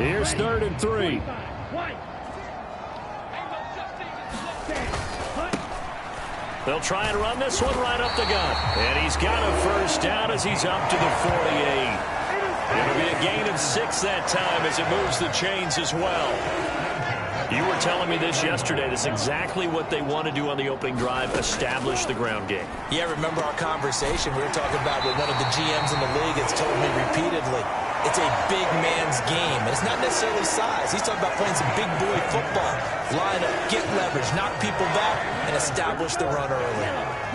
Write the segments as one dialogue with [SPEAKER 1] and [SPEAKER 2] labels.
[SPEAKER 1] Here's 3rd and 3. They'll try and run this one right up the gut. And he's got a first down as he's up to the 48. It'll be a gain of 6 that time as it moves the chains as well. You were telling me this yesterday. This is exactly what they want to do on the opening drive, establish the ground game.
[SPEAKER 2] Yeah, remember our conversation we were talking about with one of the GMs in the league has told me repeatedly, it's a big man's game. And it's not necessarily size. He's talking about playing some big boy football. Line up, get leverage, knock people back, and establish the run early.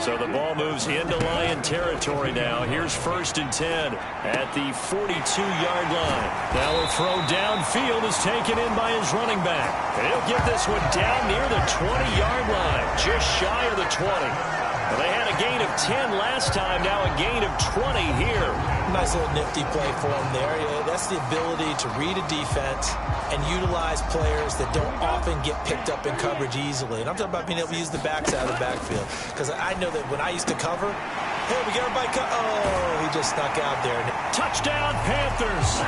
[SPEAKER 1] So the ball moves into Lion territory now. Here's 1st and 10 at the 42-yard line. Now a throw downfield is taken in by his running back. And he'll get this one down near the 20-yard line, just shy of the 20. Well, they had a gain of 10 last time, now a gain of 20 here.
[SPEAKER 2] Nice little nifty play for him there. Yeah, that's the ability to read a defense and utilize players that don't often get picked up in coverage easily. And I'm talking about being able to use the backside of the backfield. Because I know that when I used to cover, hey, we got everybody cut. Oh, he just snuck out there.
[SPEAKER 1] Touchdown, Panthers.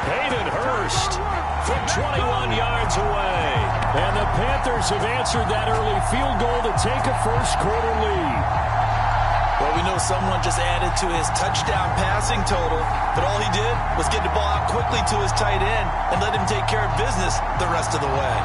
[SPEAKER 1] Hayden Hurst from 21 yards away. And the Panthers have answered that early field goal to take a first-quarter lead.
[SPEAKER 2] Well, we know someone just added to his touchdown passing total, but all he did was get the ball out quickly to his tight end and let him take care of business the rest of the way.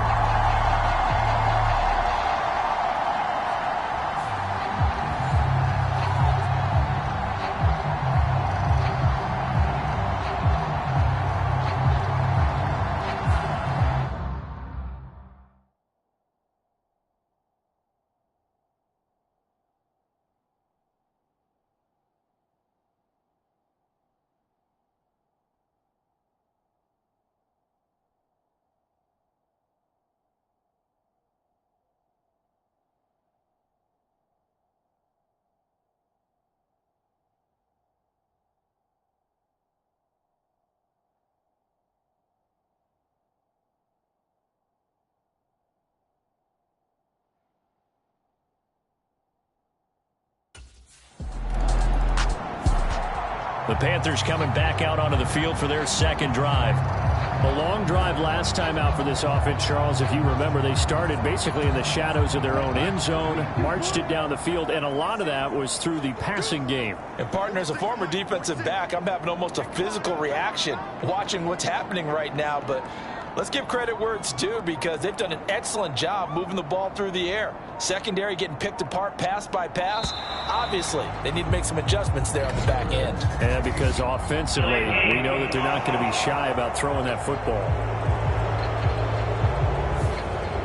[SPEAKER 1] The Panthers coming back out onto the field for their 2nd drive. A long drive last time out for this offense, Charles. If you remember, they started basically in the shadows of their own end zone, marched it down the field, and a lot of that was through the passing game.
[SPEAKER 2] And, partner, as a former defensive back, I'm having almost a physical reaction watching what's happening right now. But let's give credit where it's due because they've done an excellent job moving the ball through the air. Secondary getting picked apart pass by pass. Obviously, they need to make some adjustments there on the back end.
[SPEAKER 1] And because offensively, we know that they're not going to be shy about throwing that football.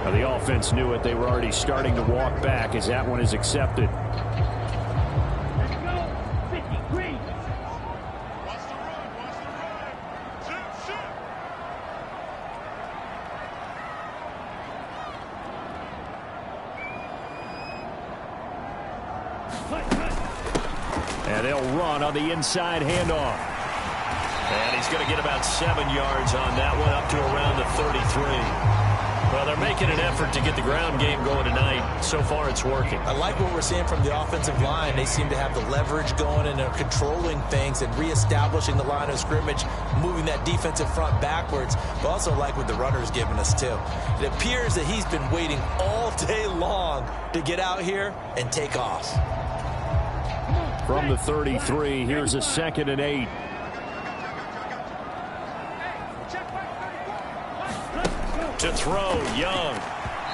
[SPEAKER 1] Now, the offense knew it. They were already starting to walk back as that one is accepted. And they'll run on the inside handoff. And he's going to get about 7 yards on that one, up to around the 33. Well, they're making an effort to get the ground game going tonight. So far, it's working.
[SPEAKER 2] I like what we're seeing from the offensive line. They seem to have the leverage going and are controlling things and reestablishing the line of scrimmage, moving that defensive front backwards. But also like what the runner's giving us, too. It appears that he's been waiting all day long to get out here and take off.
[SPEAKER 1] From the 33, here's a 2nd and 8. To throw, Young.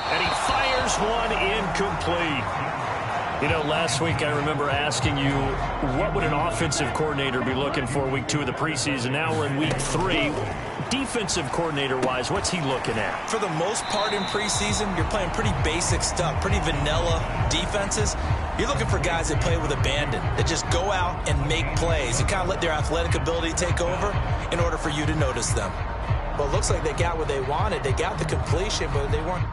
[SPEAKER 1] And he fires one incomplete. You know, last week I remember asking you, what would an offensive coordinator be looking for week 2 of the preseason? Now we're in week 3. Defensive coordinator-wise, what's he looking at?
[SPEAKER 2] For the most part in preseason, you're playing pretty basic stuff, pretty vanilla defenses. You're looking for guys that play with abandon, that just go out and make plays and kind of let their athletic ability take over in order for you to notice them. Well, it looks like they got what they wanted. They got the completion, but they weren't.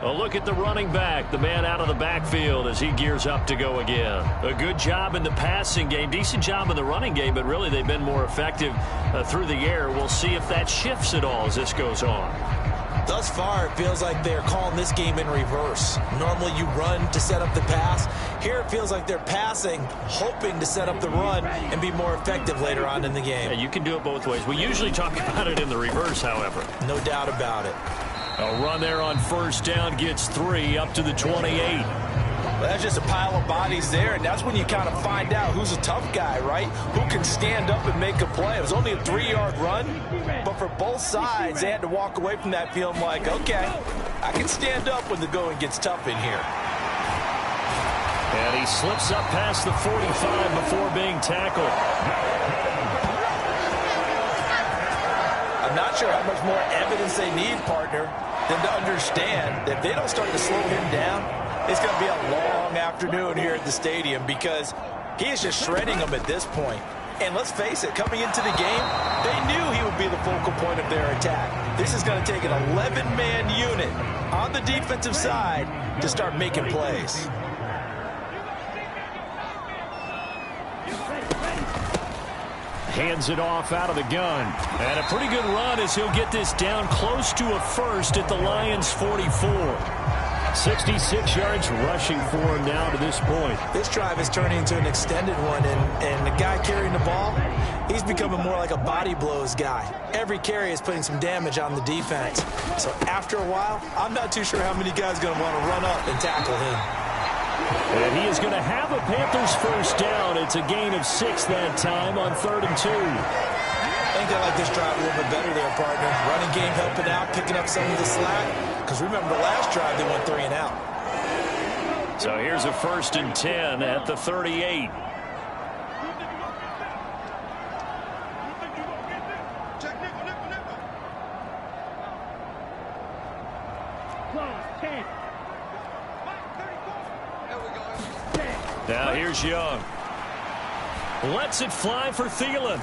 [SPEAKER 1] A look at the running back, the man out of the backfield as he gears up to go again. A good job in the passing game, decent job in the running game, but really they've been more effective through the air. We'll see if that shifts at all as this goes on.
[SPEAKER 2] Thus far, it feels like they're calling this game in reverse. Normally you run to set up the pass. Here it feels like they're passing, hoping to set up the run and be more effective later on in the game.
[SPEAKER 1] Yeah, you can do it both ways. We usually talk about it in the reverse, however.
[SPEAKER 2] No doubt about it.
[SPEAKER 1] A run there on first down gets 3 up to the 28.
[SPEAKER 2] Well, that's just a pile of bodies there, and that's when you kind of find out who's a tough guy, right? Who can stand up and make a play. It was only a 3-yard run, but for both sides, they had to walk away from that feeling like, okay, I can stand up when the going gets tough in here.
[SPEAKER 1] And he slips up past the 45 before being tackled.
[SPEAKER 2] I'm not sure how much more evidence they need, partner, than to understand that if they don't start to slow him down, it's going to be a long afternoon here at the stadium because he is just shredding them at this point. And let's face it, coming into the game, they knew he would be the focal point of their attack. This is going to take an 11-man unit on the defensive side to start making plays.
[SPEAKER 1] Hands it off out of the gun. And a pretty good run as he'll get this down close to a first at the Lions' 44. 66 yards rushing for him now to this point.
[SPEAKER 2] This drive is turning into an extended one, and the guy carrying the ball, he's becoming more like a body blows guy. Every carry is putting some damage on the defense. So after a while, I'm not too sure how many guys are going to want to run up and tackle him.
[SPEAKER 1] And he is going to have a Panthers first down. It's a gain of 6 that time on 3rd and 2.
[SPEAKER 2] I think they like this drive a little bit better there, partner. Running game helping out, picking up some of the slack. Because remember the last drive, they went 3 and out.
[SPEAKER 1] So here's a 1st and 10 at the 38. Now here's Young. Lets it fly for Thielen.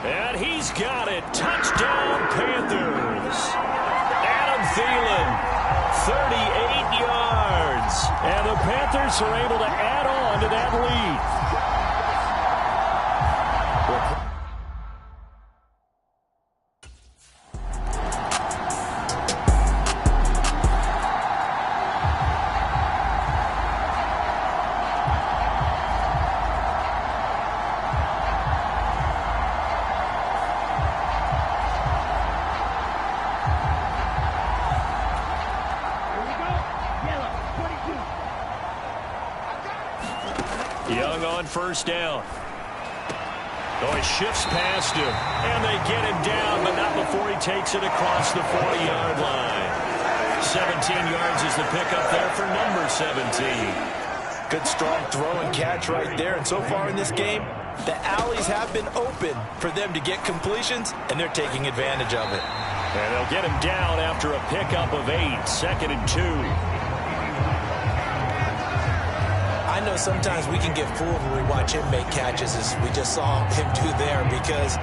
[SPEAKER 1] And he's got it. Touchdown, Panthers. Adam Thielen, 38 yards. And the Panthers are able to add on to that lead. Young on first down. Oh, he shifts past him. And they get him down, but not before he takes it across the 40-yard line. 17 yards is the pickup there for number 17.
[SPEAKER 2] Good, strong throw and catch right there. And so far in this game, the alleys have been open for them to get completions, and they're taking advantage of it.
[SPEAKER 1] And they'll get him down after a pickup of 8, 2nd and 2.
[SPEAKER 2] I know sometimes we can get fooled when we watch him make catches, as we just saw him do there, because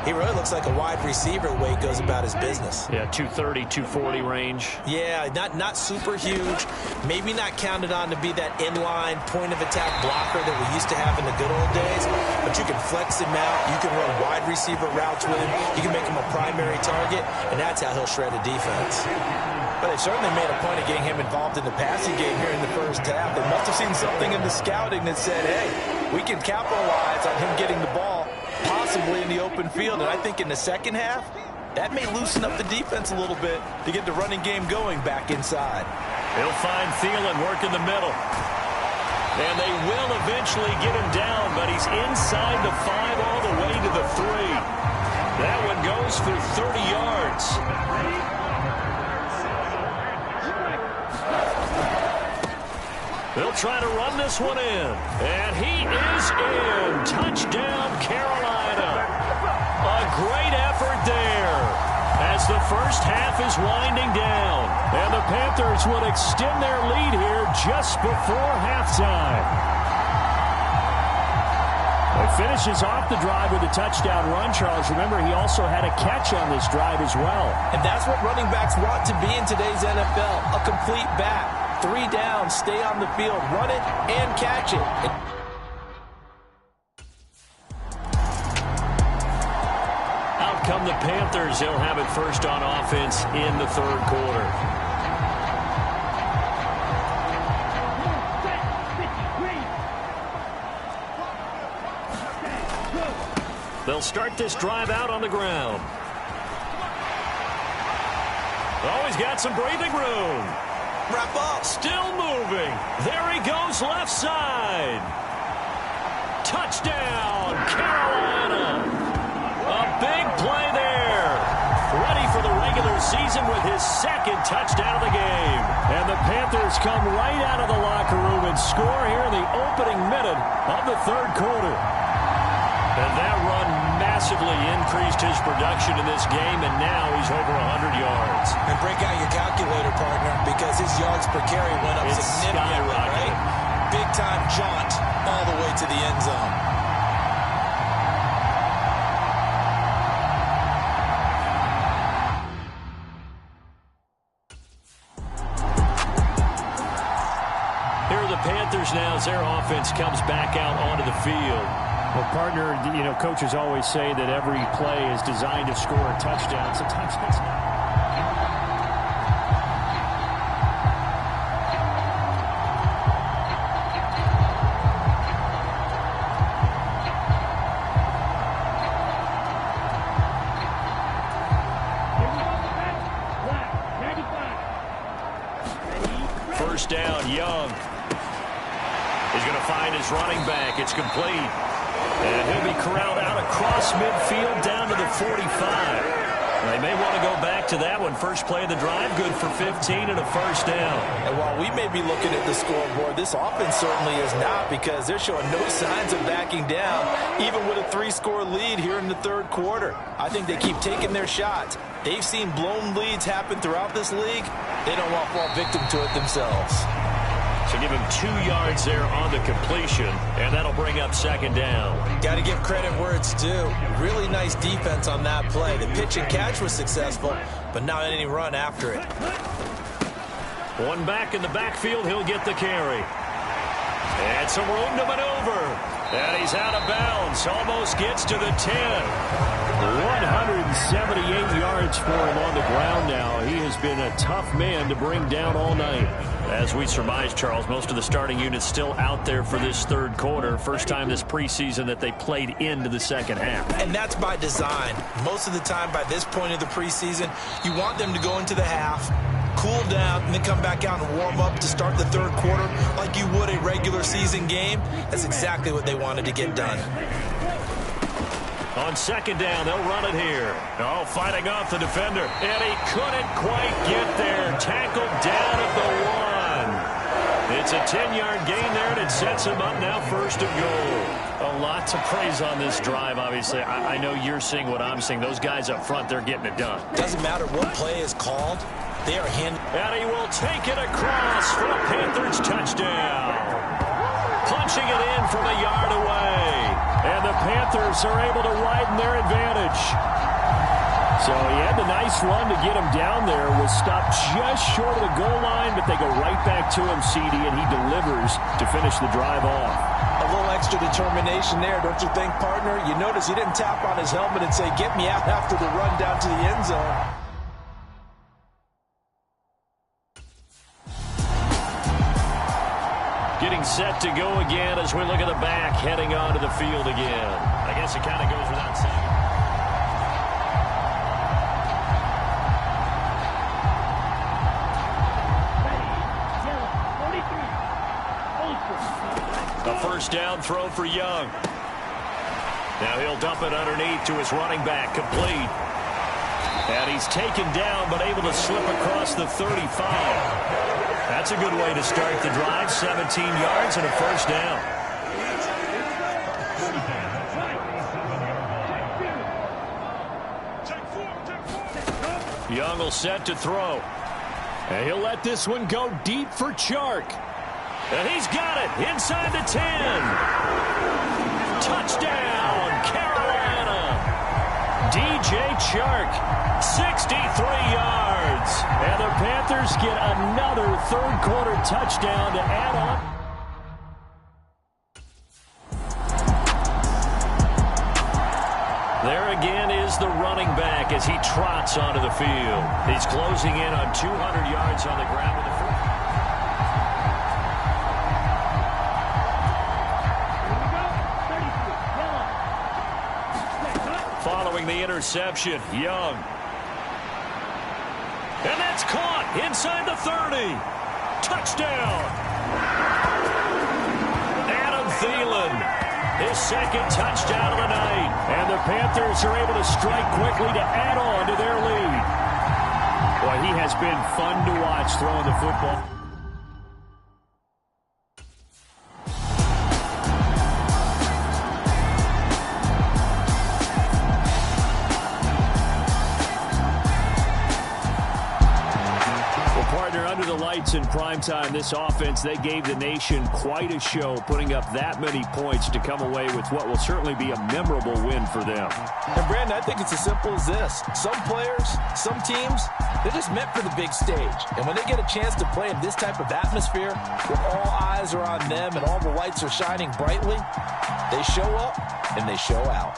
[SPEAKER 2] he really looks like a wide receiver the way he goes about his business.
[SPEAKER 1] Yeah, 230, 240 range.
[SPEAKER 2] Yeah, not super huge. Maybe not counted on to be that inline point-of-attack blocker that we used to have in the good old days, but you can flex him out. You can run wide receiver routes with him. You can make him a primary target, and that's how he'll shred a defense. But they certainly made a point of getting him involved in the passing game here in the first half. They must have seen something in the scouting that said, hey, we can capitalize on him getting the ball, possibly in the open field. And I think in the second half, that may loosen up the defense a little bit to get the running game going back inside.
[SPEAKER 1] He'll find Thielen working the middle. And they will eventually get him down, but he's inside the 5 all the way to the 3. That one goes for 30 yards. They'll try to run this one in. And he is in. Touchdown, Carolina. A great effort there as the first half is winding down. And the Panthers will extend their lead here just before halftime. A finishes off the drive with a touchdown run, Charles. Remember, he also had a catch on this drive as well.
[SPEAKER 2] And that's what running backs want to be in today's NFL, a complete back. 3 down, stay on the field, run it, and catch it.
[SPEAKER 1] Out come the Panthers. They'll have it first on offense in the third quarter. They'll start this drive out on the ground. Oh, he's got some breathing room.
[SPEAKER 2] Wrap up.
[SPEAKER 1] Still moving. There he goes left side. Touchdown, Carolina. A big play there. Ready for the regular season with his second touchdown of the game. And the Panthers come right out of the locker room and score here in the opening minute of the third quarter. And that run massively increased his production in this game, and now he's over 100 yards.
[SPEAKER 2] And break out your calculator, partner, because his yards per carry went up significantly, right? Big-time jaunt all the way to the end zone.
[SPEAKER 1] Here are the Panthers now as their offense comes back out onto the field. Well, partner, coaches always say that every play is designed to score a touchdown. Sometimes it's not. First down, Young. He's going to find his running back. It's complete. And he'll be corralled out across midfield down to the 45. They may want to go back to that one. First play of the drive, good for 15 and a first down.
[SPEAKER 2] And while we may be looking at the scoreboard, this offense certainly is not, because they're showing no signs of backing down, even with a 3-score lead here in the third quarter. I think they keep taking their shots. They've seen blown leads happen throughout this league. They don't want to fall victim to it themselves.
[SPEAKER 1] So give him 2 yards there on the completion, and that'll bring up second down.
[SPEAKER 2] Got to give credit where it's due. Really nice defense on that play. The pitch and catch was successful, but not any run after it.
[SPEAKER 1] One back in the backfield, he'll get the carry. And some room to maneuver. And he's out of bounds, almost gets to the 10. 178 yards for him on the ground now. He has been a tough man to bring down all night. As we surmise, Charles, most of the starting units still out there for this third quarter. First time this preseason that they played into the second half.
[SPEAKER 2] And that's by design. Most of the time by this point of the preseason, you want them to go into the half, cool down, and then come back out and warm up to start the third quarter like you would a regular season game. That's exactly what they wanted to get done.
[SPEAKER 1] On second down, they'll run it here. Oh, fighting off the defender. And he couldn't quite get there. Tackled down at the 1. It's a 10-yard gain there, and it sets him up now first and goal. A lot to praise on this drive, obviously. I know you're seeing what I'm seeing. Those guys up front, they're getting it done.
[SPEAKER 2] Doesn't matter what play is called. They are handling.
[SPEAKER 1] And he will take it across for a Panthers touchdown. Punching it in from a yard away. And the Panthers are able to widen their advantage. So he had the nice run to get him down there. Was stopped just short of the goal line, but they go right back to him, CD, and he delivers to finish the drive off.
[SPEAKER 2] A little extra determination there, don't you think, partner? You notice he didn't tap on his helmet and say, "Get me out," after the run down to the end zone.
[SPEAKER 1] Getting set to go again as we look at the back heading onto the field again. I guess it kind of goes without saying. A first down throw for Young. Now he'll dump it underneath to his running back, complete. And he's taken down but able to slip across the 35. That's a good way to start the drive. 17 yards and a first down. Young will set to throw. And he'll let this one go deep for Chark. And he's got it inside the 10. Touchdown, Carolina! DJ Chark, 63 yards. And the Panthers get another third-quarter touchdown to add on. There again is the running back as he trots onto the field. He's closing in on 200 yards on the ground with the first. Following the interception, Young. And that's caught inside the 30. Touchdown. Adam Thielen, his second touchdown of the night. And the Panthers are able to strike quickly to add on to their lead. Boy, he has been fun to watch throwing the football. Under the lights in primetime, this offense, they gave the nation quite a show, putting up that many points to come away with what will certainly be a memorable win for them.
[SPEAKER 2] And, Brandon, I think it's as simple as this. Some players, some teams, they're just meant for the big stage. And when they get a chance to play in this type of atmosphere, where all eyes are on them and all the lights are shining brightly, they show up and they show out.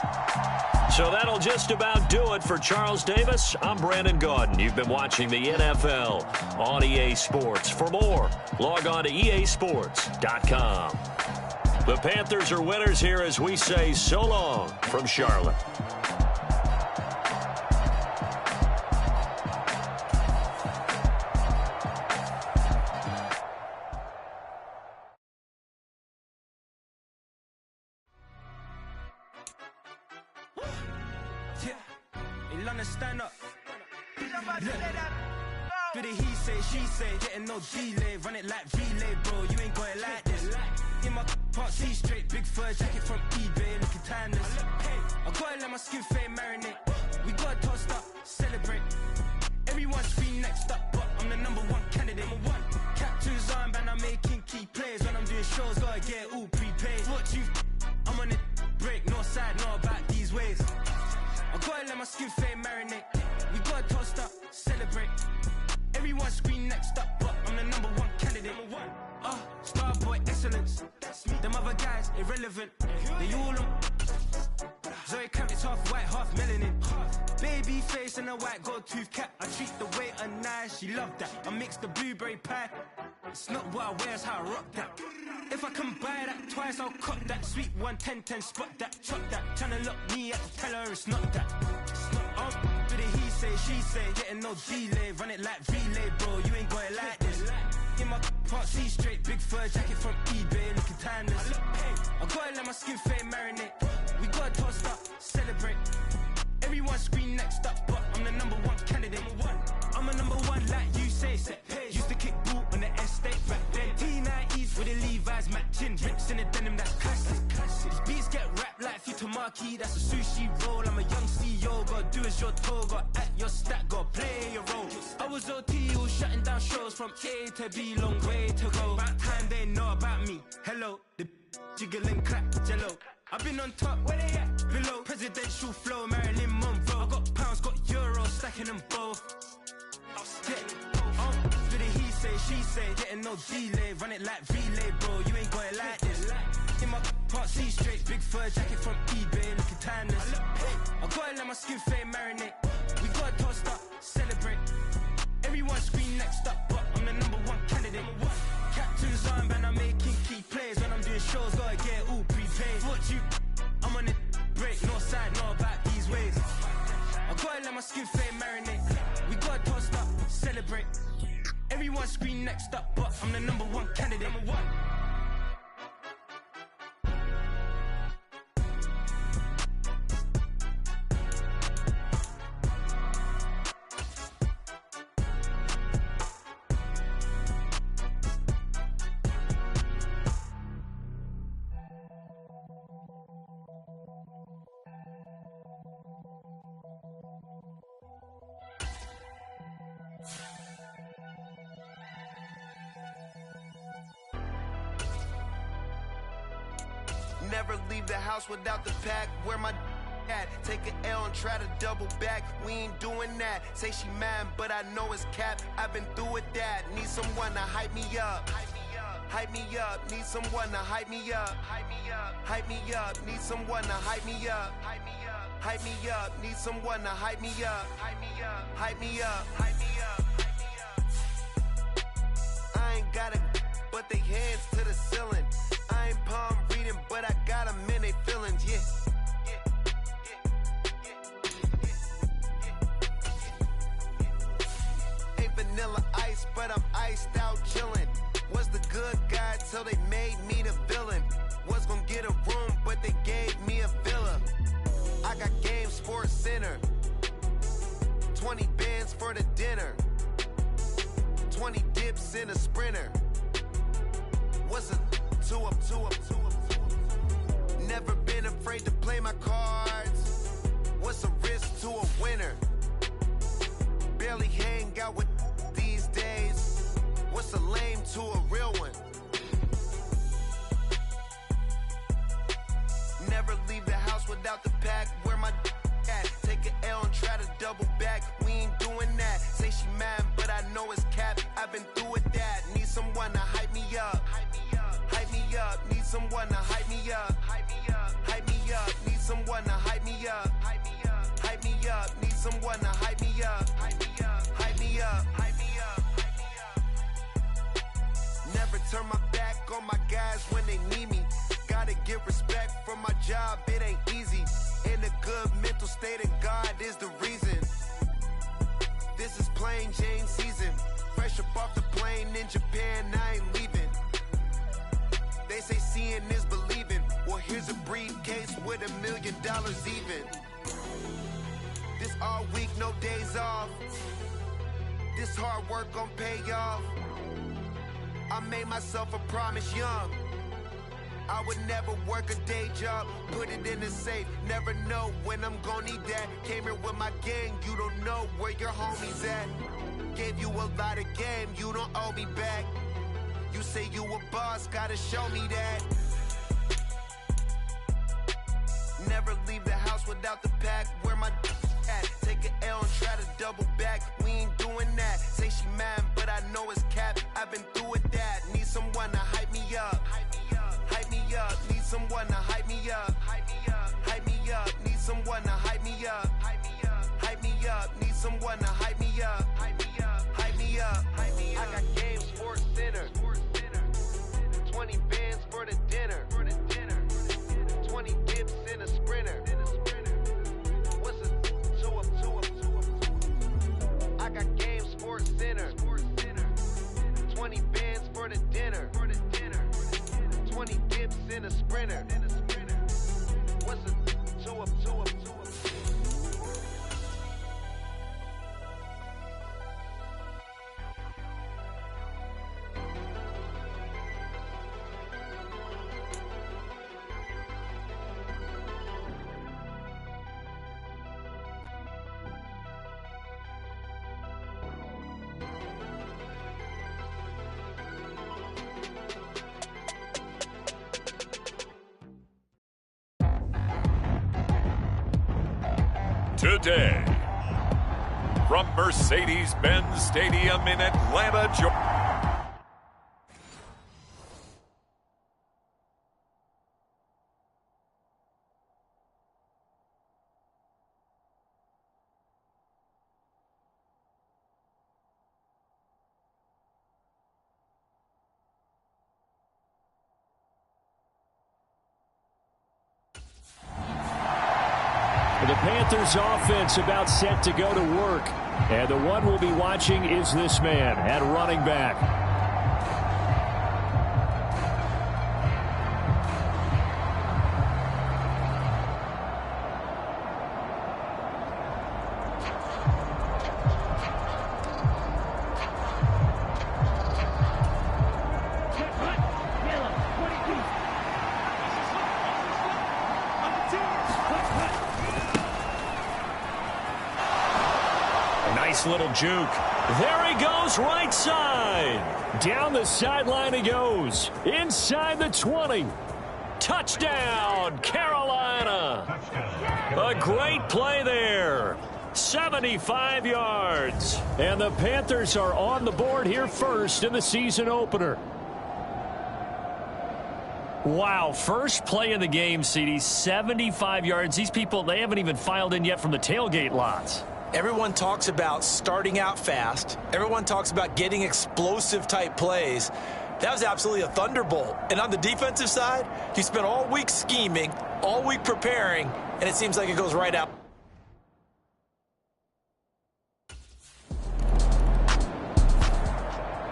[SPEAKER 1] So that'll just about do it for Charles Davis. I'm Brandon Gaudin. You've been watching the NFL on EA Sports. For more, log on to easports.com. The Panthers are winners here as we say so long from Charlotte.
[SPEAKER 3] Stand up. Do the he say, she say, getting no delay, run it like relay, bro. You ain't got it like this. In my part, see straight, big fur jacket from eBay, looking timeless. I gotta let my skin fade marinate. We gotta toast up, celebrate. Everyone scream next up, but I'm the number one candidate. Captain's armband, I'm making key plays. When I'm doing shows, gotta get all prepaid. What you? I'm on it, break, no side, no about these ways. I gotta let my skin fade marinate. We gotta toast up, celebrate. Everyone scream next up, but I'm the number one candidate. Starboy excellence. That's me. Them other guys irrelevant. They all on. Zoe Kravitz half white, half melanin. Baby face and a white gold tooth cap. I treat the waiter nice, she love that. I mix the blueberry pie. It's not what I wear, it's how I rock that. If I can buy that twice, I'll cut that. Sweet 110, spot that, chop that. Tryna look me at the teller, it's not that. It's not do the he say, she say, getting no delay, run it like relay, bro. You ain't got it like this. In my part, see straight, big fur jacket from eBay, looking timeless. I gotta let my skin fade marinate. We gotta toast up, celebrate. Everyone scream next up, but I'm the number one candidate. I'm a number one, like you say, set page. Used to kick boot on the estate back then. T90s with the Levi's matching. Rips in the denim, that's classic. These beats get wrapped like Futamaki, that's a sushi roll. I'm a young CEO, gotta do as you're told. Gotta act your stat, gotta play your role. I was OT, all shutting down shows from A to B, long way to go. About time they know about me. Hello, the jiggle and clap, jello. I've been on top, where they at? Below, presidential flow, Marilyn Monroe. I got pounds, got euros, stacking them both. Yeah. Do the he say, she say, getting no delay, run it like relay, bro. You ain't got it like this. In my part, see straight, big fur jacket from eBay, looking timeless. I gotta let my skin fade marinate. We gotta toast up, celebrate. Everyone scream next up, but I'm the number one candidate. Captain's armband, I'm making key plays. When I'm doing shows, gotta get all prepaid. What you? I'm on it, break, no side, no about these ways. I gotta let my skin fade marinate. We gotta toast up, celebrate. Everyone scream next up, but I'm the number one candidate.
[SPEAKER 4] Never leave the house without the pack. Where my at? Take an L and try to double back. We ain't doing that. Say she mad, but I know it's cap. I've been through with that. Need someone to hype me up. Hype me up. Need someone to hype me up. Hype me up. Hype me up. Need someone to hype me up. Hype me up. Hype me up. Need someone to hype me up. Hype me up. Hype me up. Hype me up. I ain't got a, but they hands to the ceiling. I ain't palm reading, but I got them in they feelings. Yeah. Vanilla ice, but I'm iced out chillin'. Was the good guy till they made me the villain. Was gonna get a room, but they gave me a villa. I got game Sports Center. 20 bands for the dinner. 20 dips in a sprinter. What's a two up? Never been afraid to play my cards. What's a risk to a winner? Barely hang out with these days. What's a lame to a real one? Never leave the house without the pack. Where my at? Take an L and try to double back. We ain't doing that. Say she mad, but I know it's cap. I've been through with that. Need someone to hype me up. Hype me up. Hype me up. Need someone to hype me up. Hype me up. Hype me up. Need someone to hype me up. Hype me up. Hype me up. Need someone to hype me up. Hype me up. Hype me up. Hype me up. Hype me up. Never turn my back on my guys when they need me. Gotta get respect from my job, it ain't easy. In a good mental state and God is the reason. This is plain Jane season. Fresh up off the plane in Japan, I ain't leaving. They say seeing is believing. Well, here's a briefcase with $1 million even. This all week, no days off. This hard work gon' pay off. I made myself a promise young. I would never work a day job, put it in the safe. Never know when I'm gon' need that. Came here with my gang, you don't know where your homies at. Gave you a lot of game, you don't owe me back. You say you a boss, gotta show me that. Never leave the house without the pack. Where my at? Take an L and try to double back. We ain't doing that. Say she mad, but I know it's cap. I've been through with that. Need someone to hype me up. Hype me up. Hype me up. Need someone to hype me up. Hype me up. Hype me up. Need someone to hype me up. Hype me up. Hype me up. Need someone to hype me up. Hype me up. Hype me up. Hype me up. I got game Sports Center. 20 bands for the dinner. 20 dips in a sprinter. What's a two up? I got game Sports Center. 20 bands for the dinner. 20 dips in a sprinter. What's a two up?
[SPEAKER 5] Today, from Mercedes-Benz Stadium in Atlanta, Georgia.
[SPEAKER 1] The Panthers offense about set to go to work. And the one we'll be watching is this man at running back. Little juke. There he goes, right side. Down the sideline he goes. Inside the 20. Touchdown, Carolina. A great play there. 75 yards. And the Panthers are on the board here first in the season opener. Wow, first play in the game, CD, 75 yards. These people, they haven't even filed in yet from the tailgate lots.
[SPEAKER 2] Everyone talks about starting out fast. Everyone talks about getting explosive-type plays. That was absolutely a thunderbolt. And on the defensive side, you spent all week scheming, all week preparing, and it seems like it goes right out.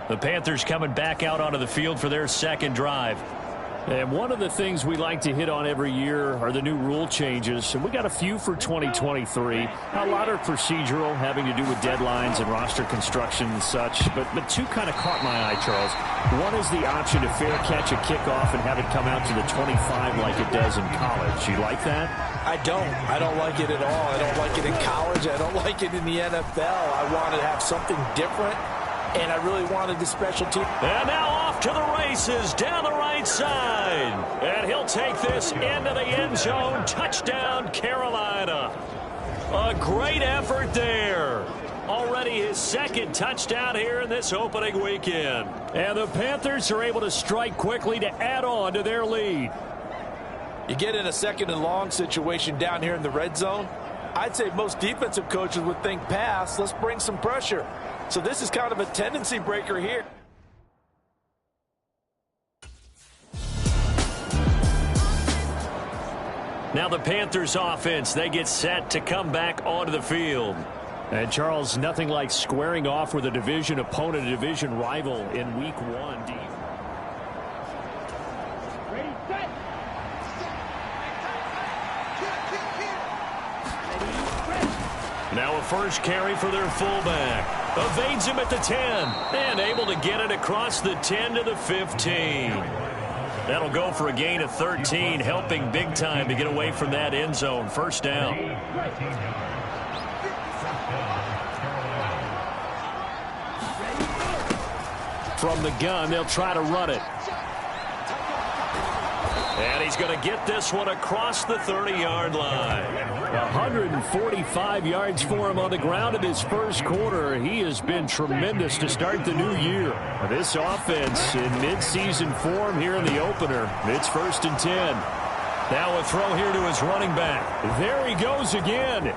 [SPEAKER 1] The Panthers coming back out onto the field for their second drive. And one of the things we like to hit on every year are the new rule changes. And we got a few for 2023. A lot are procedural, having to do with deadlines and roster construction and such. But two kind of caught my eye, Charles. One is the option to fair catch a kickoff and have it come out to the 25 like it does in college. You like that?
[SPEAKER 2] I don't. I don't like it at all. I don't like it in college. I don't like it in the NFL. I want to have something different. And I really wanted the special team.
[SPEAKER 1] And now off to the races down the right side. And he'll take this into the end zone. Touchdown, Carolina. A great effort there. Already his second touchdown here in this opening weekend. And the Panthers are able to strike quickly to add on to their lead.
[SPEAKER 2] You get in a second and long situation down here in the red zone. I'd say most defensive coaches would think pass. Let's bring some pressure. So this is kind of a tendency breaker here.
[SPEAKER 1] Now the Panthers offense, they get set to come back onto the field. And Charles, nothing like squaring off with a division opponent, a division rival in week one.
[SPEAKER 3] Ready, set.
[SPEAKER 1] Now a first carry for their fullback. Evades him at the 10 and able to get it across the 10 to the 15. That'll go for a gain of 13, helping big time to get away from that end zone. First down. From the gun, they'll try to run it. And he's going to get this one across the 30-yard line. 145 yards for him on the ground in his first quarter. He has been tremendous to start the new year. This offense in mid-season form here in the opener. It's 1st and 10. Now a throw here to his running back. There he goes again.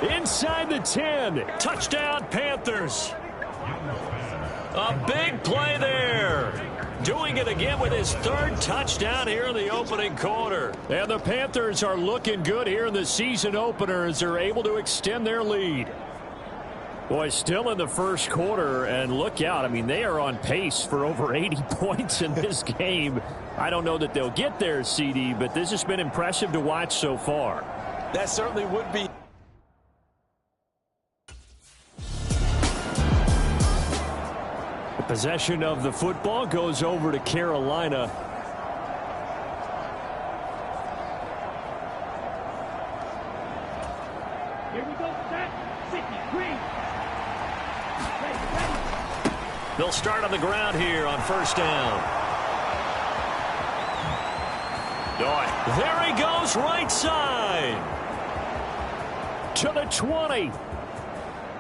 [SPEAKER 1] Inside the 10. Touchdown, Panthers. A big play there. Doing it again with his third touchdown here in the opening quarter. And the Panthers are looking good here in the season opener as they're able to extend their lead. Boy, still in the first quarter, and look out. I mean, they are on pace for over 80 points in this game. I don't know that they'll get there, CD, but this has been impressive to watch so far.
[SPEAKER 2] That certainly would be.
[SPEAKER 1] Possession of the football goes over to Carolina.
[SPEAKER 3] Here we go, set. 53. Ready.
[SPEAKER 1] They'll start on the ground here on first down. There he goes, right side. To the 20.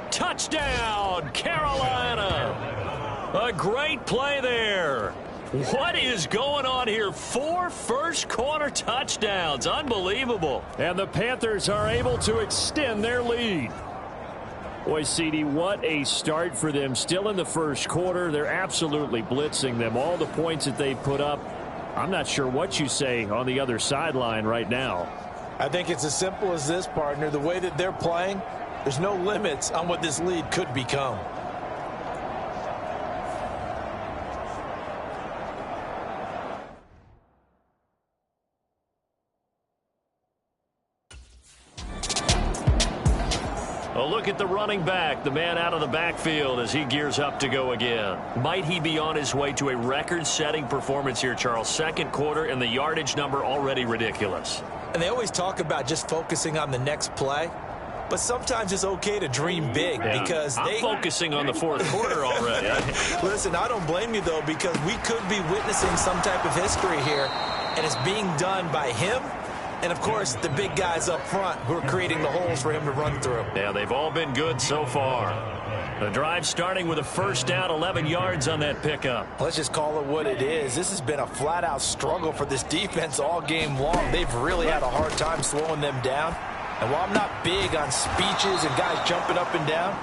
[SPEAKER 1] Touchdown, Carolina. A great play there. What is going on here? 4 first-quarter touchdowns. Unbelievable. And the Panthers are able to extend their lead. Boy, CD, what a start for them. Still in the first quarter. They're absolutely blitzing them. All the points that they put up, I'm not sure what you say on the other sideline right now.
[SPEAKER 2] I think it's as simple as this, partner. The way that they're playing, there's no limits on what this lead could become.
[SPEAKER 1] A look at the running back, the man out of the backfield as he gears up to go again. Might he be on his way to a record-setting performance here, Charles? Second quarter and the yardage number already ridiculous.
[SPEAKER 2] And they always talk about just focusing on the next play. But sometimes it's okay to dream big because
[SPEAKER 1] I'm focusing on the fourth quarter already.
[SPEAKER 2] Listen, I don't blame you, though, because we could be witnessing some type of history here. and it's being done by him and, of course, the big guys up front who are creating the holes for him to run through.
[SPEAKER 1] Yeah, they've all been good so far. The drive starting with a first down, 11 yards on that pickup.
[SPEAKER 2] Let's just call it what it is. This has been a flat-out struggle for this defense all game long. They've really had a hard time slowing them down. And while I'm not big on speeches and guys jumping up and down,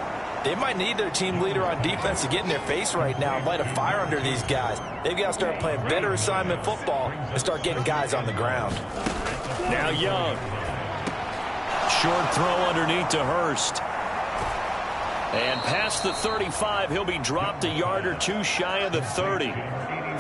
[SPEAKER 2] they might need their team leader on defense to get in their face right now and light a fire under these guys. They've got to start playing better assignment football and start getting guys on the ground.
[SPEAKER 1] Now Young. Short throw underneath to Hurst. And past the 35, he'll be dropped a yard or two shy of the 30.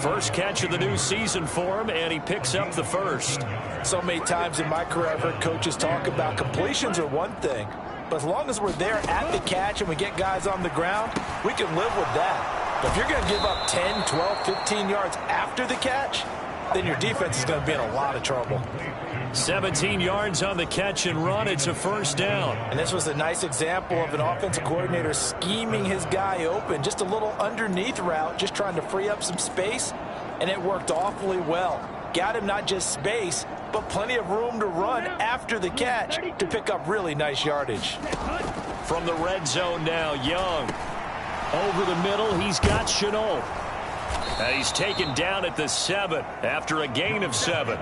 [SPEAKER 1] First catch of the new season for him, and he picks up the first.
[SPEAKER 2] So many times in my career, I've heard coaches talk about completions are one thing, but as long as we're there at the catch and we get guys on the ground, we can live with that. But if you're going to give up 10, 12, 15 yards after the catch, then your defense is going to be in a lot of trouble.
[SPEAKER 1] 17 yards on the catch and run. It's a first down.
[SPEAKER 2] And this was a nice example of an offensive coordinator scheming his guy open. Just a little underneath route, just trying to free up some space, and it worked awfully well. Got him not just space, but plenty of room to run after the catch to pick up really nice yardage.
[SPEAKER 1] From the red zone now, Young. Over the middle, he's got Chenault. He's taken down at the 7 after a gain of 7.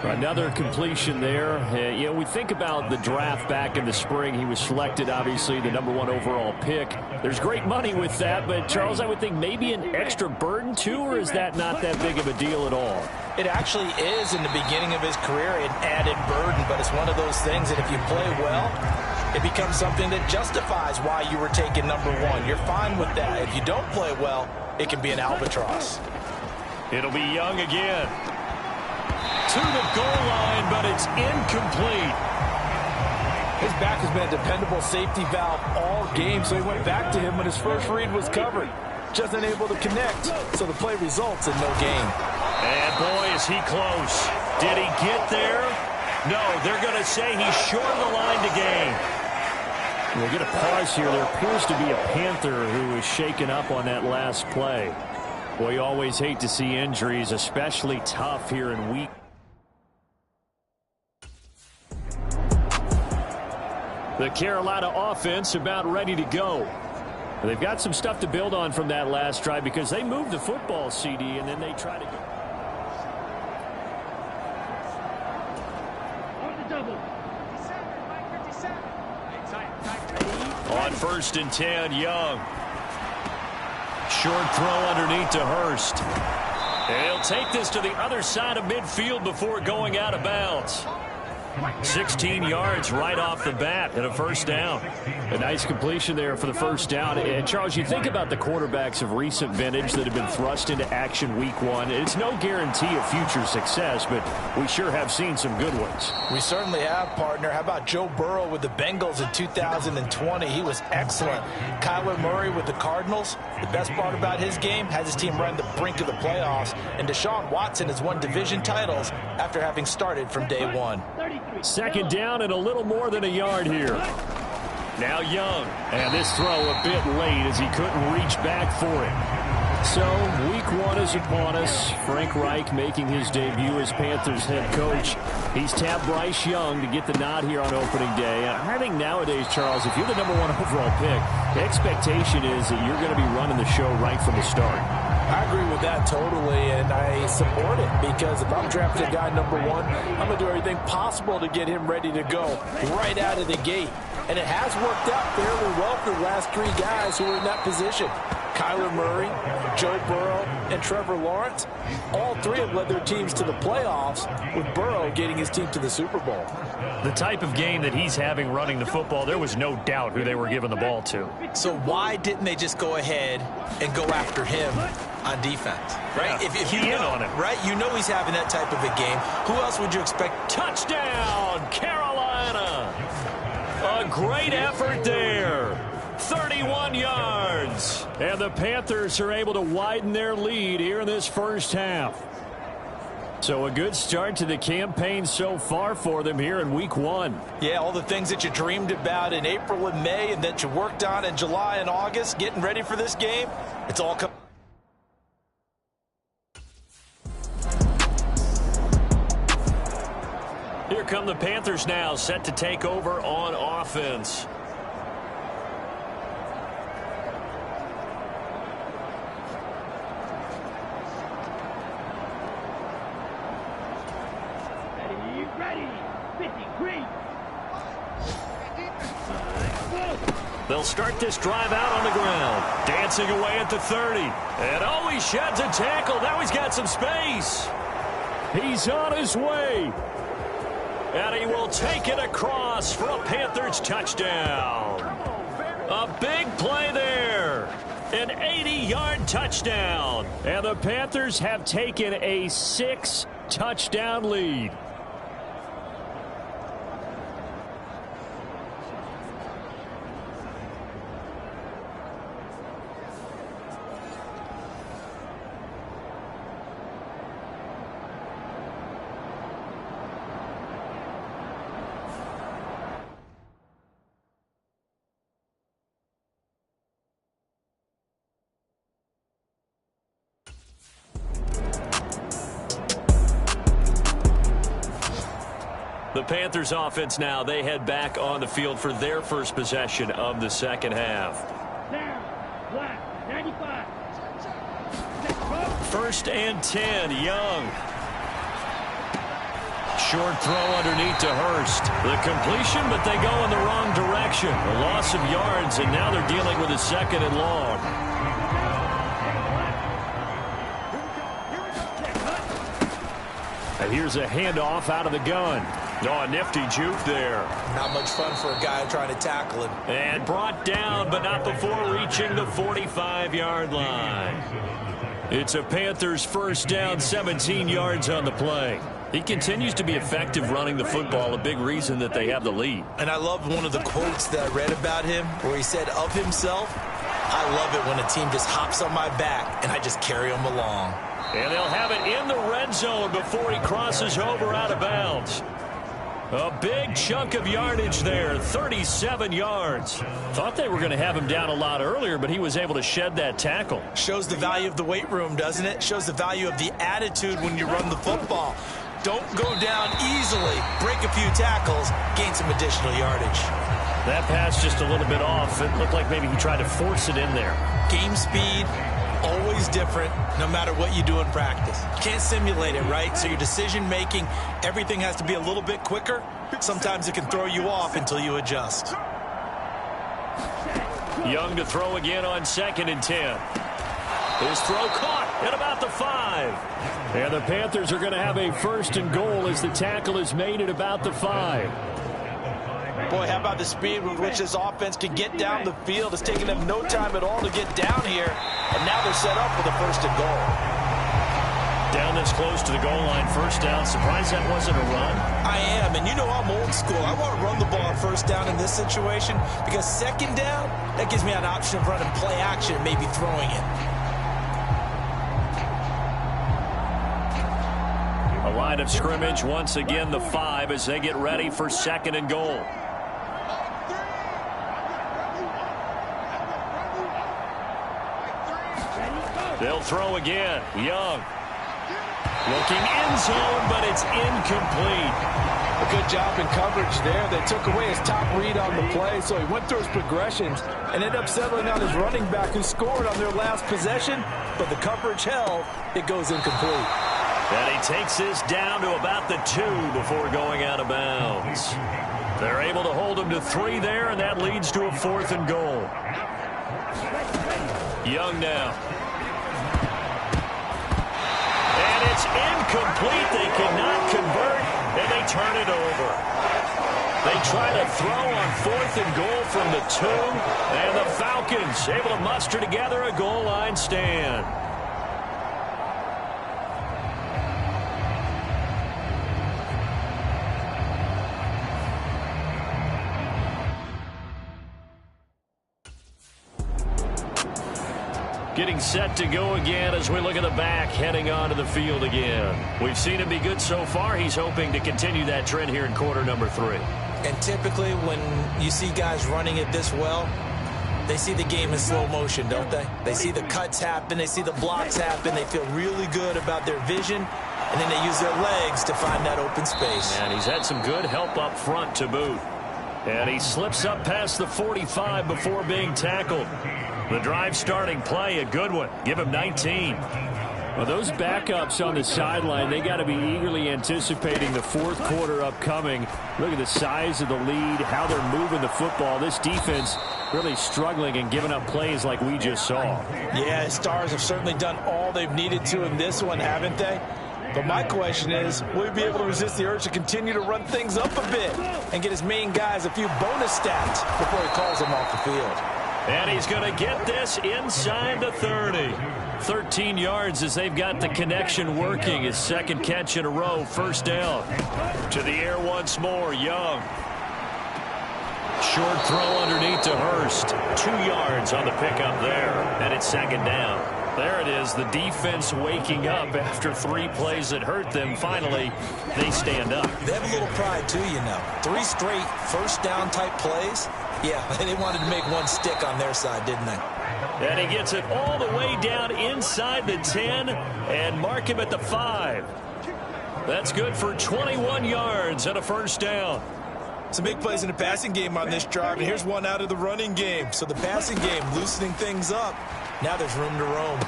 [SPEAKER 6] Another completion there. You know, we think about the draft back in the spring. He was selected, obviously, the #1 overall pick. There's great money with that, but, Charles, I would think maybe an extra burden, too, or is that not that big of a deal at all?
[SPEAKER 2] It actually is in the beginning of his career an added burden, but it's one of those things that if you play well, it becomes something that justifies why you were taken #1. You're fine with that. If you don't play well, it can be an albatross.
[SPEAKER 1] It'll be Young again. To the goal line, but it's incomplete.
[SPEAKER 2] His back has been a dependable safety valve all game, so he went back to him when his first read was covered. Just unable to connect, so the play results in no gain.
[SPEAKER 1] And boy, is he close. Did he get there? No, they're going to say he's short of the line to gain.
[SPEAKER 6] We'll get a pause here. There appears to be a Panther who was shaken up on that last play. Boy, you always hate to see injuries, especially tough here in week.
[SPEAKER 1] The Carolina offense about ready to go.
[SPEAKER 6] They've got some stuff to build on from that last drive because they moved the football, CD, and then they try to go.
[SPEAKER 1] On 1st and 10, Young. Short throw underneath to Hurst. And he'll take this to the other side of midfield before going out of bounds. 16 yards right off the bat and a first down.
[SPEAKER 6] A nice completion there for the first down. And, Charles, you think about the quarterbacks of recent vintage that have been thrust into action week 1. It's no guarantee of future success, but we sure have seen some good ones.
[SPEAKER 2] We certainly have, partner. How about Joe Burrow with the Bengals in 2020? He was excellent. Kyler Murray with the Cardinals. The best part about his game has his team right on the brink of the playoffs. And Deshaun Watson has won division titles after having started from day 1.
[SPEAKER 1] Second down and a little more than a yard here. Now Young. And this throw a bit late as he couldn't reach back for it.
[SPEAKER 6] So, week 1 is upon us. Frank Reich making his debut as Panthers head coach. He's tapped Bryce Young to get the nod here on opening day. I think nowadays, Charles, if you're the #1 overall pick, the expectation is that you're going to be running the show right from the start.
[SPEAKER 2] I agree with that totally, and I support it because if I'm drafting a guy #1, I'm going to do everything possible to get him ready to go right out of the gate. And it has worked out fairly well for the last 3 guys who were in that position. Kyler Murray, Joe Burrow, and Trevor Lawrence. All 3 have led their teams to the playoffs, with Burrow getting his team to the Super Bowl.
[SPEAKER 1] The type of game that he's having running the football, there was no doubt who they were giving the ball to.
[SPEAKER 2] So why didn't they just go ahead and go after him on defense? Right?
[SPEAKER 1] Yeah,
[SPEAKER 2] if you know,
[SPEAKER 1] on him.
[SPEAKER 2] right? You know he's having that type of a game. Who else would you expect?
[SPEAKER 1] Touchdown, Carolina! A great effort there. 31 yards. And the Panthers are able to widen their lead here in this first half. So a good start to the campaign so far for them here in week 1.
[SPEAKER 2] Yeah, all the things that you dreamed about in April and May and that you worked on in July and August, getting ready for this game, it's all coming.
[SPEAKER 1] here come the Panthers now, set to take over on offense. They'll start this drive out on the ground. Dancing away at the 30. And oh, he sheds a tackle. Now he's got some space. He's on his way. And he will take it across for a Panthers touchdown. A big play there. An 80-yard touchdown. And the Panthers have taken a 6-touchdown lead. The Panthers offense now, they head back on the field for their first possession of the second half. First and 10, Young. Short throw underneath to Hurst. The completion, but they go in the wrong direction. A loss of yards, and now they're dealing with a second and long. And here's a handoff out of the gun. Oh, a nifty juke there.
[SPEAKER 2] Not much fun for a guy trying to tackle him.
[SPEAKER 1] And brought down, but not before reaching the 45-yard line. It's a Panthers first down, 17 yards on the play. He continues to be effective running the football, a big reason that they have the lead.
[SPEAKER 2] And I love one of the quotes that I read about him where he said of himself, "I love it when a team just hops on my back and I just carry them along."
[SPEAKER 1] And they'll have it in the red zone before he crosses over out of bounds. A big chunk of yardage there, 37 yards. Thought they were going to have him down a lot earlier, but he was able to shed that tackle.
[SPEAKER 2] Shows the value of the weight room, doesn't it? Shows the value of the attitude when you run the football. Don't go down easily. Break a few tackles, gain some additional yardage.
[SPEAKER 1] That pass just a little bit off. It looked like maybe he tried to force it in there.
[SPEAKER 2] Game speed, always different, no matter what you do in practice. Can't simulate it, right? So your decision-making, everything has to be a little bit quicker. Sometimes it can throw you off until you adjust.
[SPEAKER 1] Young to throw again on 2nd and 10. His throw caught at about the 5. And the Panthers are going to have a first and goal as the tackle is made at about the 5.
[SPEAKER 2] Boy, how about the speed with which this offense can get down the field? It's taking them no time at all to get down here. And now they're set up for the first and goal.
[SPEAKER 1] Down this close to the goal line, first down. Surprised that wasn't a run?
[SPEAKER 2] I am, and you know I'm old school. I want to run the ball on first down in this situation because second down, that gives me an option of running play action, maybe throwing it.
[SPEAKER 1] A line of scrimmage, once again the 5 as they get ready for 2nd and goal. They'll throw again. Young. Looking end zone, but it's incomplete.
[SPEAKER 7] A good job in coverage there. They took away his top read on the play, so he went through his progressions and ended up settling on his running back who scored on their last possession, but the coverage held. It goes incomplete.
[SPEAKER 1] And he takes this down to about the 2 before going out of bounds. They're able to hold him to 3 there, and that leads to a 4th and goal. Young now. And it's incomplete. They cannot convert, and they turn it over. They try to throw on 4th and goal from the 2, and the Falcons able to muster together a goal line stand. Getting set to go again as we look at the back, heading onto the field again. We've seen him be good so far. He's hoping to continue that trend here in quarter number 3.
[SPEAKER 2] And typically when you see guys running it this well, they see the game in slow motion, don't they? They see the cuts happen. They see the blocks happen. They feel really good about their vision and then they use their legs to find that open space.
[SPEAKER 1] And he's had some good help up front to boot. And he slips up past the 45 before being tackled. The drive starting play, a good one. Give him 19.
[SPEAKER 6] Well, those backups on the sideline, they got to be eagerly anticipating the fourth quarter upcoming. Look at the size of the lead, how they're moving the football. This defense really struggling and giving up plays like we just saw.
[SPEAKER 7] Yeah, Stars have certainly done all they've needed to in this one, haven't they? But my question is, will he be able to resist the urge to continue to run things up a bit and get his main guys a few bonus stats before he calls them off the field?
[SPEAKER 1] And he's going to get this inside the 30. 13 yards as they've got the connection working. His second catch in a row, first down. To the air once more, Young. Short throw underneath to Hurst. 2 yards on the pickup there. And it's second down. There it is, the defense waking up after 3 plays that hurt them. Finally, they stand up.
[SPEAKER 2] They have a little pride, too, you know. 3 straight first-down type plays. Yeah, they wanted to make one stick on their side, didn't they?
[SPEAKER 1] And he gets it all the way down inside the 10 and mark him at the 5. That's good for 21 yards and a first down.
[SPEAKER 7] Some big plays in the passing game on this drive, and here's one out of the running game. So the passing game loosening things up. Now there's room to roam.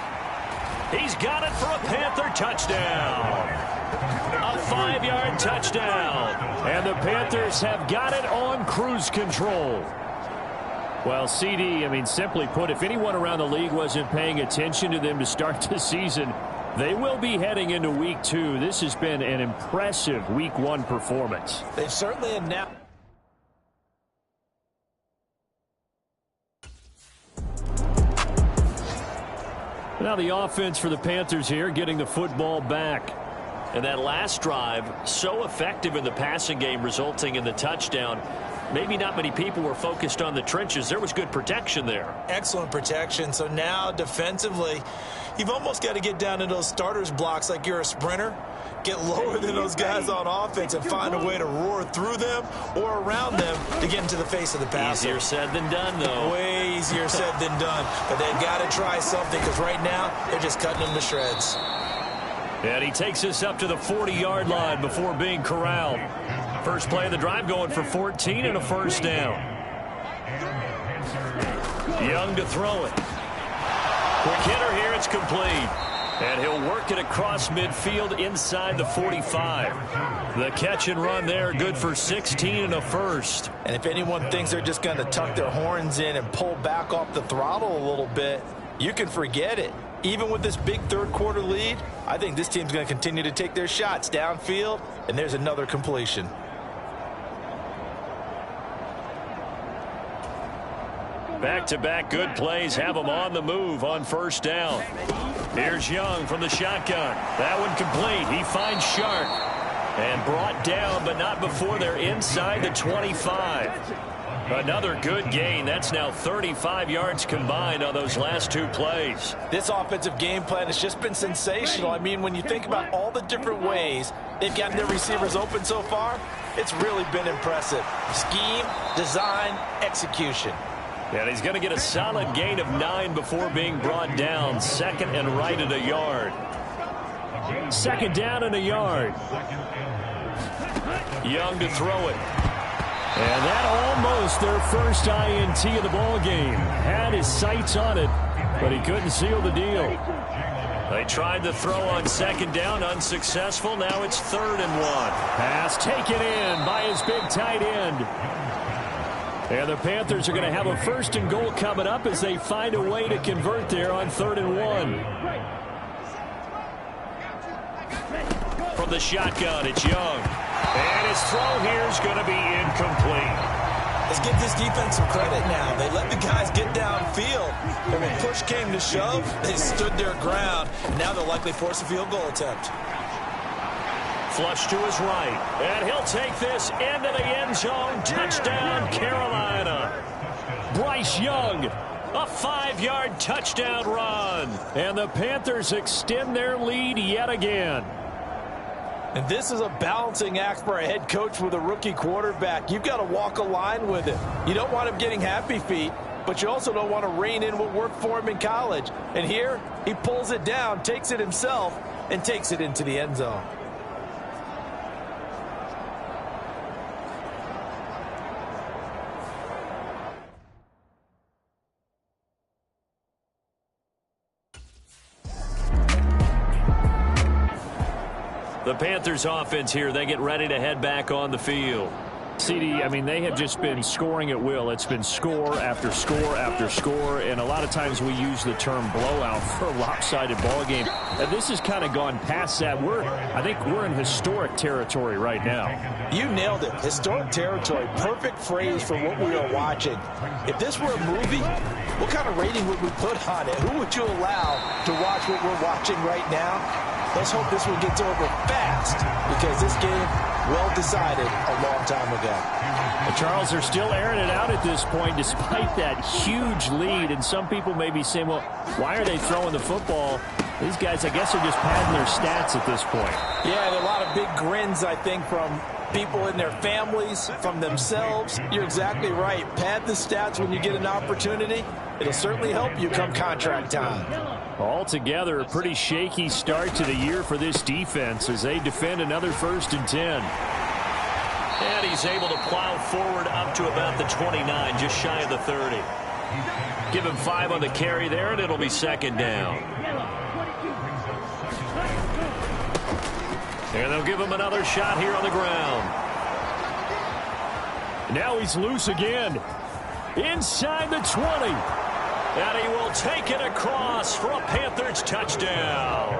[SPEAKER 1] He's got it for a Panther touchdown. A 5-yard touchdown.
[SPEAKER 6] And the Panthers have got it on cruise control. Well, CD, I mean, simply put, if anyone around the league wasn't paying attention to them to start the season, they will be heading into week 2. This has been an impressive week 1 performance.
[SPEAKER 7] They've certainly announced.
[SPEAKER 6] Now the offense for the Panthers here, getting the football back.
[SPEAKER 1] And that last drive, so effective in the passing game, resulting in the touchdown. Maybe not many people were focused on the trenches. There was good protection there.
[SPEAKER 2] Excellent protection. So now defensively, you've almost got to get down to those starters blocks like you're a sprinter. Get lower than those guys on offense and find a way to roar through them or around them to get into the face of the passer.
[SPEAKER 1] Easier said than done, though.
[SPEAKER 2] Way easier said than done. But they've got to try something because right now they're just cutting them to shreds.
[SPEAKER 1] And he takes us up to the 40-yard line before being corralled. First play of the drive going for 14 and a first down. Young to throw it. Quick hitter here, it's complete. And he'll work it across midfield inside the 45. The catch and run there, good for 16 and a first.
[SPEAKER 7] And if anyone thinks they're just going to tuck their horns in and pull back off the throttle a little bit, you can forget it. Even with this big third quarter lead, I think this team's going to continue to take their shots downfield, and there's another completion.
[SPEAKER 1] Back-to-back good plays have them on the move on first down. Here's Young from the shotgun. That one complete. He finds Shark. And brought down, but not before they're inside the 25. Another good gain. That's now 35 yards combined on those last 2 plays.
[SPEAKER 7] This offensive game plan has just been sensational. I mean, when you think about all the different ways they've gotten their receivers open so far, it's really been impressive. Scheme, design, execution.
[SPEAKER 1] And he's going to get a solid gain of 9 before being brought down. Second and right at a yard.
[SPEAKER 6] Second down and a yard.
[SPEAKER 1] Young to throw it.
[SPEAKER 6] And that almost their first INT of the ball game. Had his sights on it, but he couldn't seal the deal.
[SPEAKER 1] They tried the throw on second down, unsuccessful. Now it's 3rd and 1.
[SPEAKER 6] Pass taken in by his big tight end. And the Panthers are going to have a 1st and goal coming up as they find a way to convert there on 3rd and 1.
[SPEAKER 1] From the shotgun, it's Young. And his throw here is going to be incomplete.
[SPEAKER 2] Let's give this defense some credit now. They let the guys get downfield. But when push came to shove, they stood their ground. And now they'll likely force a field goal attempt.
[SPEAKER 1] Flush to his right. And he'll take this into the end zone. Touchdown, Carolina.
[SPEAKER 6] Bryce Young.
[SPEAKER 1] A 5-yard touchdown run.
[SPEAKER 6] And the Panthers extend their lead yet again.
[SPEAKER 7] And this is a balancing act for a head coach with a rookie quarterback. You've got to walk a line with it. You don't want him getting happy feet, but you also don't want to rein in what worked for him in college. And here, he pulls it down, takes it himself, and takes it into the end zone.
[SPEAKER 1] The Panthers offense here, they get ready to head back on the field.
[SPEAKER 6] CD, I mean, they have just been scoring at will. It's been score after score after score, and a lot of times we use the term blowout for a lopsided ball game. And this has kind of gone past that. I think we're in historic territory right now.
[SPEAKER 7] You nailed it. Historic territory. Perfect phrase for what we are watching. If this were a movie, what kind of rating would we put on it? Who would you allow to watch what we're watching right now? Let's hope this one gets over fast, because this game, well decided a long time ago.
[SPEAKER 6] The Charles are still airing it out at this point despite that huge lead. And some people may be saying, well, why are they throwing the football? These guys, I guess, are just padding their stats at this point.
[SPEAKER 7] Yeah, there are a lot of big grins, I think, from people in their families, from themselves. You're exactly right. Pad the stats when you get an opportunity. It'll certainly help you come contract time.
[SPEAKER 6] Altogether, a pretty shaky start to the year for this defense as they defend another 1st and 10.
[SPEAKER 1] And he's able to plow forward up to about the 29, just shy of the 30. Give him 5 on the carry there, and it'll be 2nd down. And they'll give him another shot here on the ground.
[SPEAKER 6] Now he's loose again. Inside the 20.
[SPEAKER 1] And he will take it across for a Panthers touchdown.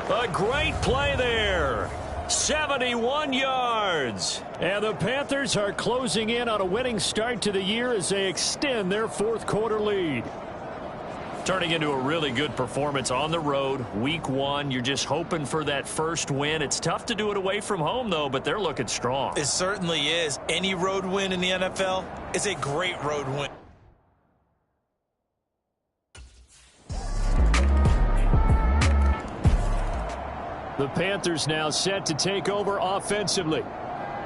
[SPEAKER 1] A great play there. 71 yards.
[SPEAKER 6] And the Panthers are closing in on a winning start to the year as they extend their 4th quarter lead.
[SPEAKER 1] Turning into a really good performance on the road. Week 1, you're just hoping for that first win. It's tough to do it away from home, though, but they're looking strong.
[SPEAKER 2] It certainly is. Any road win in the NFL is a great road win.
[SPEAKER 6] The Panthers now set to take over offensively.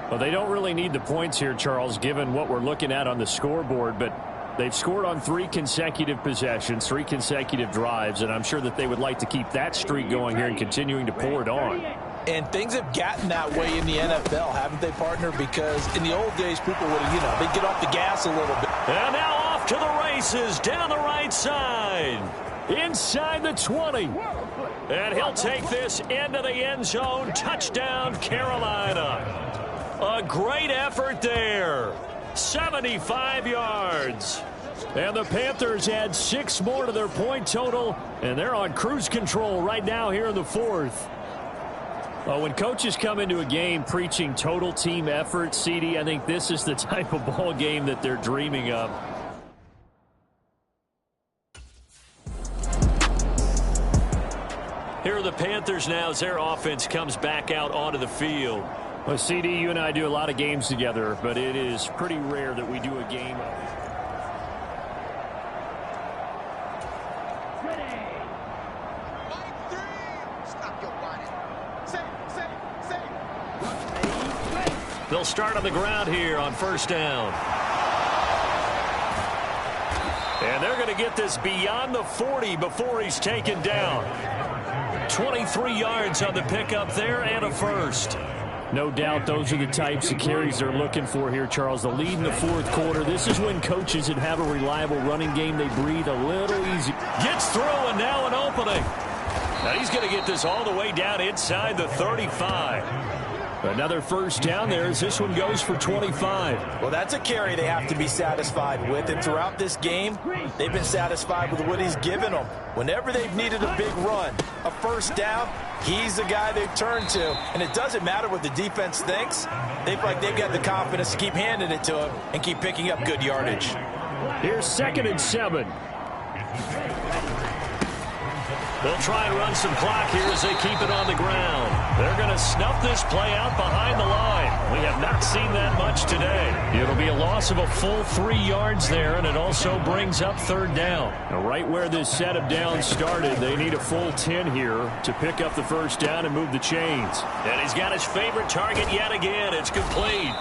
[SPEAKER 6] Well, they don't really need the points here, Charles, given what we're looking at on the scoreboard, but they've scored on 3 consecutive possessions, 3 consecutive drives, and I'm sure that they would like to keep that streak going here and continuing to pour it on.
[SPEAKER 7] And things have gotten that way in the NFL, haven't they, partner? Because in the old days, people would, they'd get off the gas a little bit.
[SPEAKER 1] And now off to the races, down the right side.
[SPEAKER 6] Inside the 20.
[SPEAKER 1] And he'll take this into the end zone. Touchdown, Carolina. A great effort there. 75 yards.
[SPEAKER 6] And the Panthers add 6 more to their point total, and they're on cruise control right now here in the 4th. Well, when coaches come into a game preaching total team effort, CD, I think this is the type of ball game that they're dreaming of.
[SPEAKER 1] Here are the Panthers now as their offense comes back out onto the field.
[SPEAKER 6] Well, CD, you and I do a lot of games together, but it is pretty rare that we do a game.
[SPEAKER 1] They'll start on the ground here on 1st down. And they're going to get this beyond the 40 before he's taken down. 23 yards on the pickup there and a 1st.
[SPEAKER 6] No doubt those are the types of carries they're looking for here, Charles. The lead in the 4th quarter. This is when coaches that have a reliable running game, they breathe a little easy.
[SPEAKER 1] Gets through, and now an opening. Now he's going to get this all the way down inside the 35.
[SPEAKER 6] Another 1st down there as this one goes for 25.
[SPEAKER 7] Well, that's a carry they have to be satisfied with. And throughout this game, they've been satisfied with what he's given them. Whenever they've needed a big run, a 1st down, he's the guy they've turned to. And it doesn't matter what the defense thinks. They've got the confidence to keep handing it to him and keep picking up good yardage.
[SPEAKER 6] Here's 2nd and 7.
[SPEAKER 1] They'll try and run some clock here as they keep it on the ground. They're going to snuff this play out behind the line. We have not seen that much today. It'll be a loss of a full 3 yards there, and it also brings up 3rd down.
[SPEAKER 6] Now, right where this set of downs started, they need a full 10 here to pick up the 1st down and move the chains.
[SPEAKER 1] And he's got his favorite target yet again. It's complete.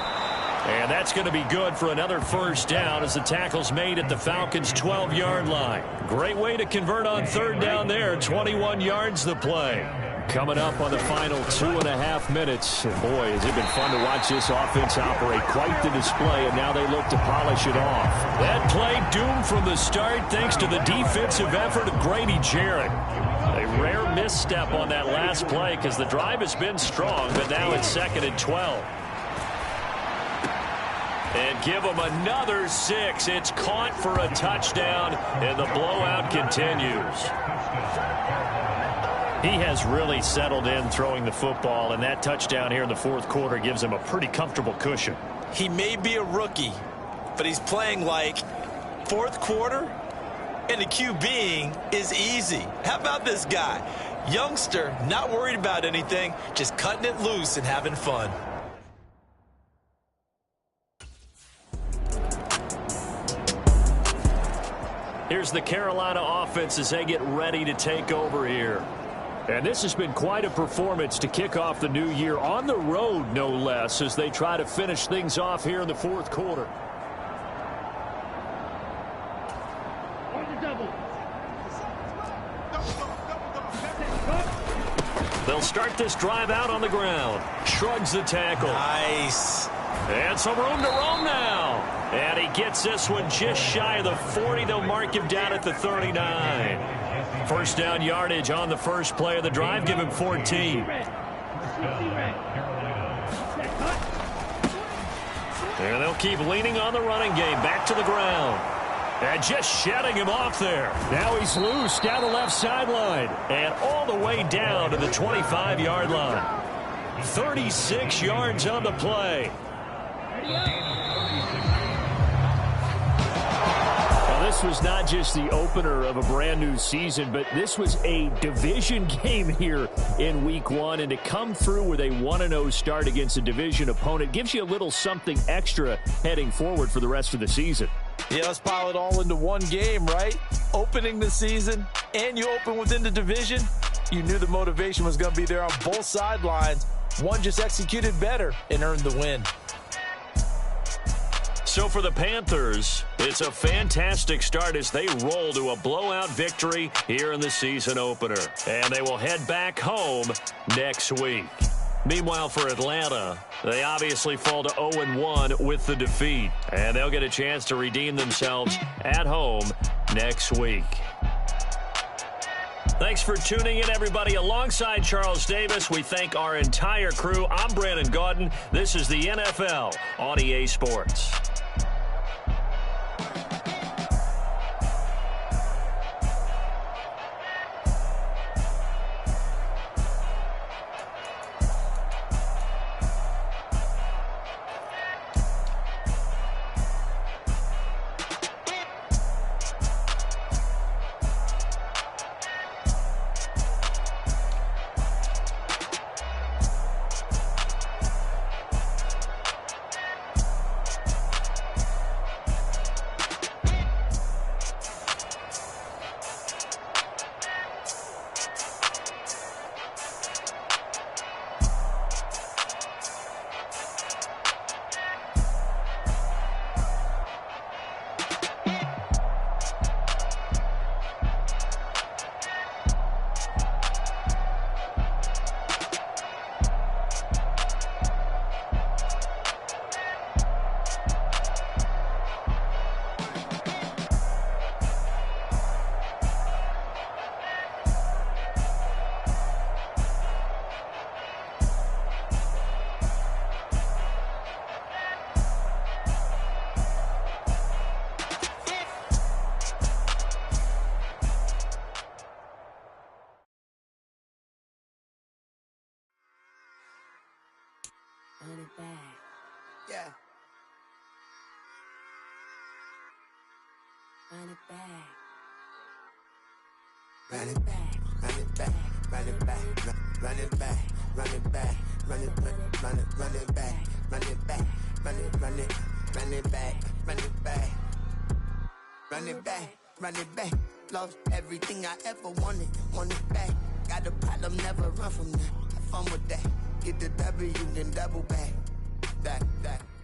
[SPEAKER 1] And that's going to be good for another 1st down as the tackle's made at the Falcons' 12-yard line. Great way to convert on 3rd down there. 21 yards the play.
[SPEAKER 6] Coming up on the final 2.5 minutes. And boy, has it been fun to watch this offense operate. Quite the display, and now they look to polish it off.
[SPEAKER 1] That play doomed from the start thanks to the defensive effort of Grady Jarrett. A rare misstep on that last play because the drive has been strong, but now it's 2nd and 12. And give them another 6. It's caught for a touchdown, and the blowout continues. He has really settled in throwing the football, and that touchdown here in the fourth quarter gives him a pretty comfortable cushion.
[SPEAKER 2] He may be a rookie, but he's playing like fourth quarter, and the QBing is easy. How about this guy? Youngster, not worried about anything, just cutting it loose and having fun.
[SPEAKER 1] Here's the Carolina offense as they get ready to take over here.
[SPEAKER 6] And this has been quite a performance to kick off the new year on the road, no less, as they try to finish things off here in the fourth quarter.
[SPEAKER 1] They'll start this drive out on the ground. Shrugs the tackle.
[SPEAKER 2] Nice.
[SPEAKER 1] And some room to roam now. And he gets this one just shy of the 40. They'll mark him down at the 39. First down yardage on the first play of the drive. Give him 14. And they'll keep leaning on the running game. Back to the ground. And just shedding him off there.
[SPEAKER 6] Now he's loose down the left sideline.
[SPEAKER 1] And all the way down to the 25-yard line. 36 yards on the play.
[SPEAKER 6] Now, this was not just the opener of a brand new season, but this was a division game here in week 1. And to come through with a 1-0 start against a division opponent gives you a little something extra heading forward for the rest of the season.
[SPEAKER 7] Yeah, let's pile it all into one game, right? Opening the season, and you open within the division. You knew the motivation was going to be there on both sidelines. One just executed better and earned the win.
[SPEAKER 1] So for the Panthers, it's a fantastic start as they roll to a blowout victory here in the season opener. And they will head back home next week. Meanwhile, for Atlanta, they obviously fall to 0-1 with the defeat. And they'll get a chance to redeem themselves at home next week. Thanks for tuning in, everybody. Alongside Charles Davis, we thank our entire crew. I'm Brandon Gaudin. This is the NFL on EA Sports.
[SPEAKER 8] Run it back.
[SPEAKER 4] Yeah.
[SPEAKER 8] Run it back.
[SPEAKER 4] Run it back. Run it back. Run it back. Run it back. Run it back. Run it back. Run it back. Run it back. Run it run it run it back. Run it back. Run it back. Run it back. Lost everything I ever wanted. Want it back. Got a problem, never run from that. Have fun with that. Get the W, then double back. That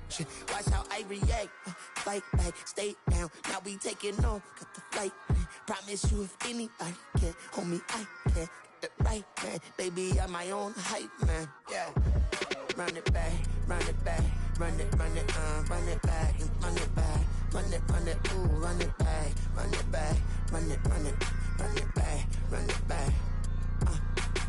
[SPEAKER 4] shit. Watch how I react. Fight back, stay down. Now we taking off. Got the flight. Promise you if anybody can hold me, I can.
[SPEAKER 9] the right man. Baby, I'm my own hype man. Yeah. Run it back, run it back, run it back, and run it back, run it, ooh, run it back, run it back, run it back, run it back.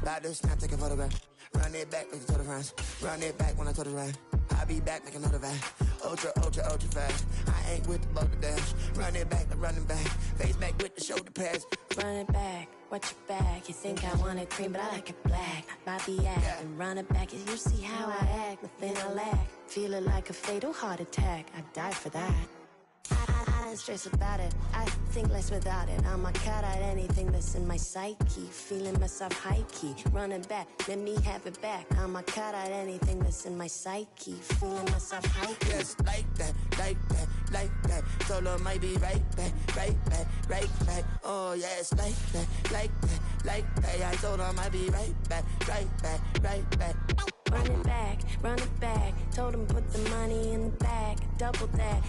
[SPEAKER 9] About to snap, take a photograph. Run it back, make it to the friends. Run it back when I told it right. I'll be back, make another van. Ultra, ultra, ultra fast. I ain't with the boulder dash. Run it back, running back. Face back with the shoulder pads.
[SPEAKER 8] Run it back, watch your back. You think I want it cream, but I like it black. Bobby act and run it back. You see how I act, nothing I lack. Feel it like a fatal heart attack. I die for that. I don't stress about it. I think less without it. I'ma cut out anything that's in my psyche. Feeling myself high key. Run it back, let me have it back. I'ma cut out anything that's in my psyche. Feeling myself high key.
[SPEAKER 9] Yes, like that, like that, like that. Solo might be right back, right back, right back. Oh yes, like that, like that, like that. I told her I might be right back, right back, right back.
[SPEAKER 8] Run it back, run it back. Told him put the money in the bag, double that.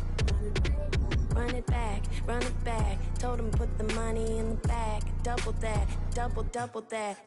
[SPEAKER 8] Run it back, run it back. Told him put the money in the bag, double that, double that.